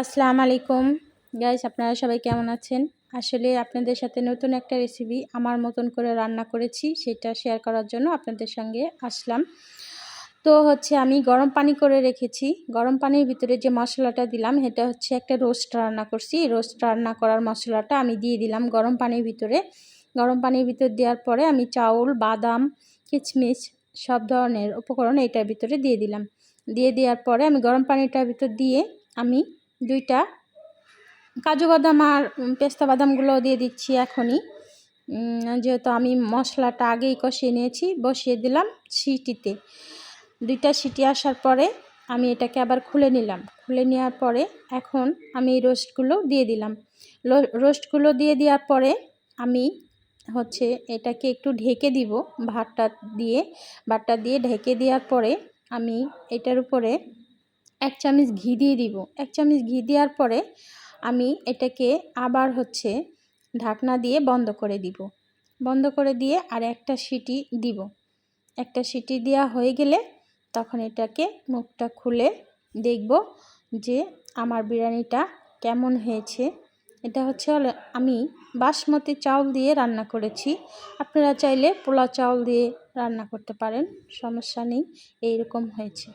আসসালামু আলাইকুম গাইস, আপনারা সবাই কেমন আছেন? আসলে আপনাদের সাথে নতুন একটা রেসিপি আমার মতন করে রান্না করেছি, সেটা শেয়ার করার জন্য আপনাদের সঙ্গে আসলাম। তো আমি গরম পানি করে রেখেছি। গরম পানির ভিতরে যে মশলাটা দিলাম এটা হচ্ছে একটা রোস্ট রান্না করছি। রোস্ট রান্না করার মশলাটা আমি দিয়ে দিলাম গরম পানির ভিতরে। গরম পানির ভিতর দেওয়ার পরে আমি চাউল, বাদাম, কিশমিশ সব ধরনের উপকরণ এটার ভিতরে দিয়ে দিলাম। দিয়ে দেওয়ার পরে আমি গরম পানিটার ভিতর দিয়ে আমি 2টা কাজু বাদাম আর পেস্তা বাদামগুলো দিয়ে দিচ্ছি এখনই। যেহেতু আমি মশলাটা আগেই কষিয়ে নিয়েছি, বসিয়ে দিলাম সিটিতে। 2টা সিটি আসার পরে আমি এটাকে আবার খুলে নিলাম। খুলে নেওয়ার পরে এখন আমি এই রোস্টগুলো দিয়ে দিলাম। রোস্টগুলো দিয়ে দেওয়ার পরে আমি এটাকে একটু ঢেকে দিব। ভাতটা দিয়ে ঢেকে দেওয়ার পরে আমি এটার উপরে 1 চামচ ঘি দিয়ে দিব। 1 চামচ ঘি দেওয়ার পরে আমি এটাকে আবার ঢাকনা দিয়ে বন্ধ করে দিব। বন্ধ করে দিয়ে আর একটা সিটি দিব। একটা সিটি দেওয়া হয়ে গেলে তখন এটাকে মুখটা খুলে দেখব যে আমার বিরিয়ানিটা কেমন হয়েছে। এটা আমি বাসমতি চাউল দিয়ে রান্না করেছি। আপনারা চাইলে পোলাও চাউল দিয়ে রান্না করতে পারেন, সমস্যা নেই। এইরকম হয়েছে।